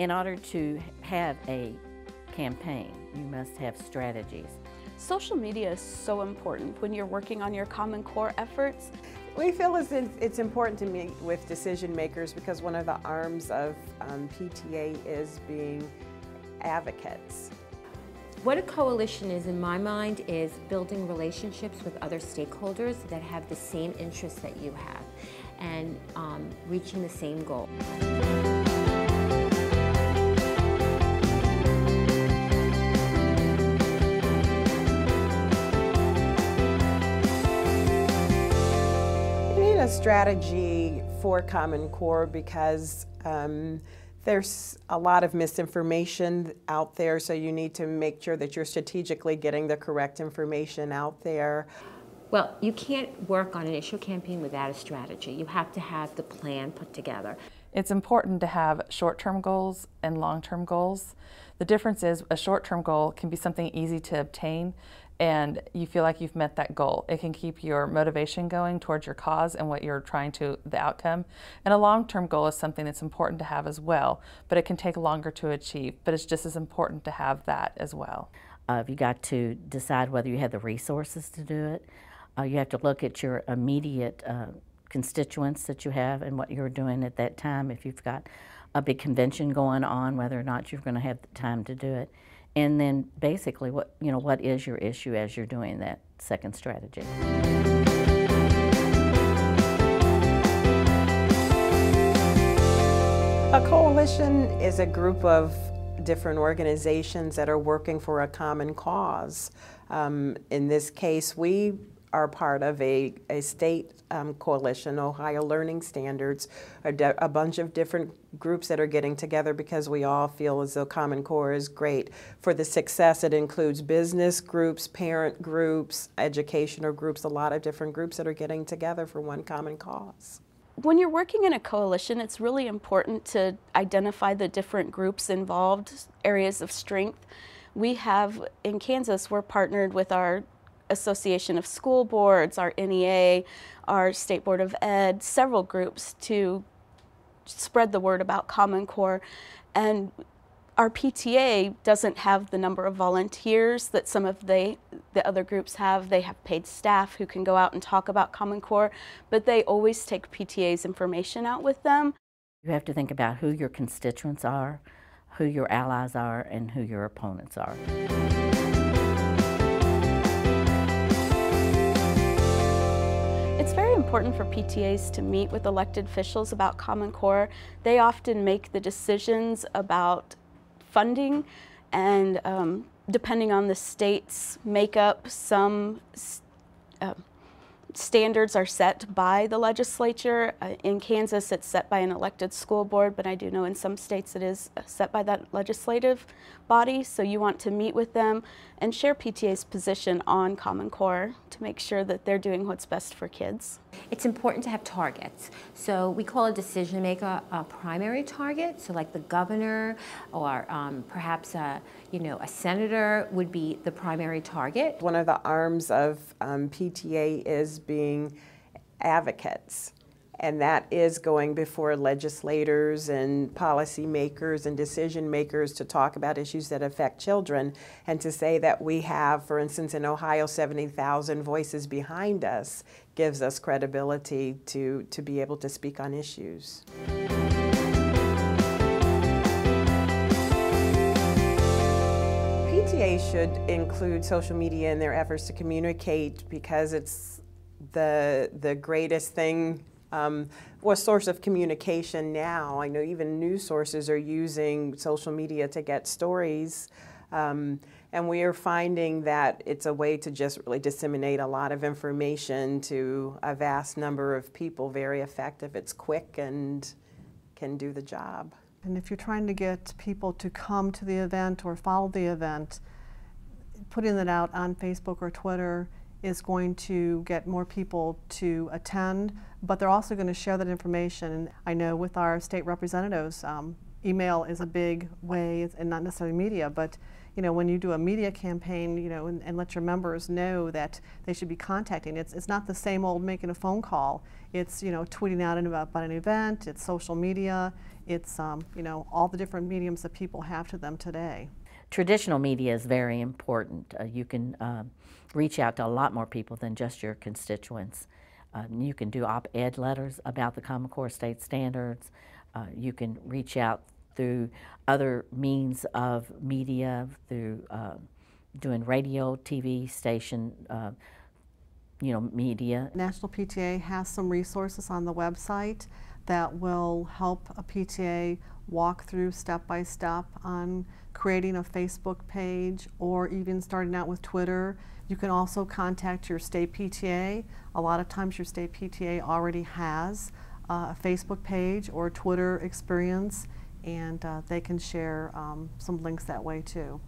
In order to have a campaign, you must have strategies. Social media is so important when you're working on your Common Core efforts. We feel it's important to meet with decision makers because one of the arms of PTA is being advocates. What a coalition is, in my mind, is building relationships with other stakeholders that have the same interests that you have and reaching the same goal. A strategy for Common Core because there's a lot of misinformation out there, so you need to make sure that you're strategically getting the correct information out there. Well, you can't work on an issue campaign without a strategy. You have to have the plan put together. It's important to have short-term goals and long-term goals. The difference is a short-term goal can be something easy to obtain and you feel like you've met that goal. It can keep your motivation going towards your cause and what you're trying to, the outcome. And a long-term goal is something that's important to have as well, but it can take longer to achieve, but it's just as important to have that as well. You got to decide whether you have the resources to do it. You have to look at your immediate constituents that you have and what you're doing at that time. If you've got a big convention going on, whether or not you're going to have the time to do it. And then basically what is your issue as you're doing that second strategy. A coalition is a group of different organizations that are working for a common cause. In this case, we are part of a state coalition, Ohio Learning Standards, a bunch of different groups that are getting together because we all feel as though Common Core is great for the success. It includes business groups, parent groups, educational groups, a lot of different groups that are getting together for one common cause. When you're working in a coalition, it's really important to identify the different groups involved, areas of strength. We have, in Kansas, we're partnered with our Association of School Boards, our NEA, our State Board of Ed, several groups to spread the word about Common Core. And our PTA doesn't have the number of volunteers that some of the other groups have. They have paid staff who can go out and talk about Common Core, but they always take PTA's information out with them. You have to think about who your constituents are, who your allies are, and who your opponents are. It's very important for PTAs to meet with elected officials about Common Core. They often make the decisions about funding, and depending on the state's makeup, some standards are set by the legislature. In Kansas, it's set by an elected school board, but I do know in some states it is set by that legislative body. So you want to meet with them and share PTA's position on Common Core to make sure that they're doing what's best for kids. It's important to have targets. So we call a decision maker a primary target. So like the governor or perhaps a senator would be the primary target. One of the arms of PTA is being advocates, and that is going before legislators and policymakers and decision makers to talk about issues that affect children, and to say that we have, for instance, in Ohio, 70,000 voices behind us gives us credibility to be able to speak on issues. PTA should include social media in their efforts to communicate because it's the greatest thing, or source of communication now. I know even news sources are using social media to get stories, and we are finding that it's a way to just really disseminate a lot of information to a vast number of people, very effective. It's quick and can do the job. And if you're trying to get people to come to the event or follow the event, putting that out on Facebook or Twitter is going to get more people to attend, but they're also going to share that information. And I know with our state representatives, email is a big way, and not necessarily media, but when you do a media campaign, and let your members know that they should be contacting, it's not the same old making a phone call. It's tweeting out about an event. It's social media. It's all the different mediums that people have to them today. Traditional media is very important. You can reach out to a lot more people than just your constituents. You can do op-ed letters about the Common Core state standards. You can reach out through other means of media, through doing radio, TV station, media. National PTA has some resources on the website that will help a PTA walk through step by step on creating a Facebook page or even starting out with Twitter. You can also contact your state PTA. A lot of times your state PTA already has a Facebook page or Twitter experience, and they can share some links that way too.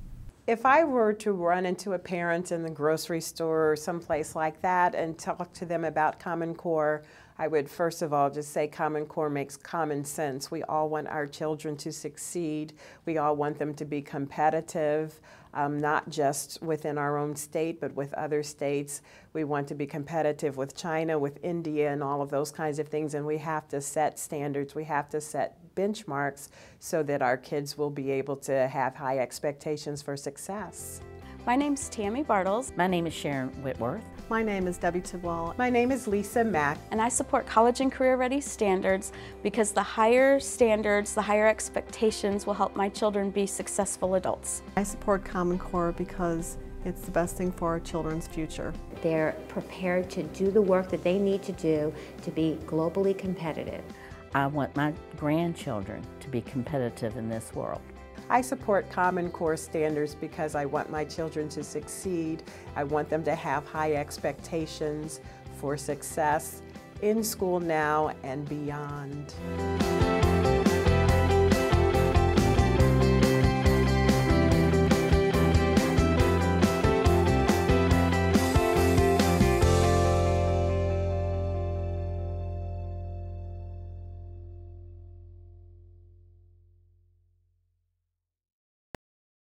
If I were to run into a parent in the grocery store or someplace like that and talk to them about Common Core, I would first of all just say Common Core makes common sense. We all want our children to succeed. We all want them to be competitive, not just within our own state, but with other states. We want to be competitive with China, with India, and all of those kinds of things. And we have to set standards. We have to set benchmarks so that our kids will be able to have high expectations for success. My name's Tammy Bartles, My name is Sharon Whitworth. My name is Debbie Tidwell. My name is Lisa Mack. and I support college and career ready standards because the higher standards, the higher expectations will help my children be successful adults. I support Common Core because it's the best thing for our children's future. They're prepared to do the work that they need to do to be globally competitive. I want my grandchildren to be competitive in this world. I support Common Core standards because I want my children to succeed. I want them to have high expectations for success in school now and beyond.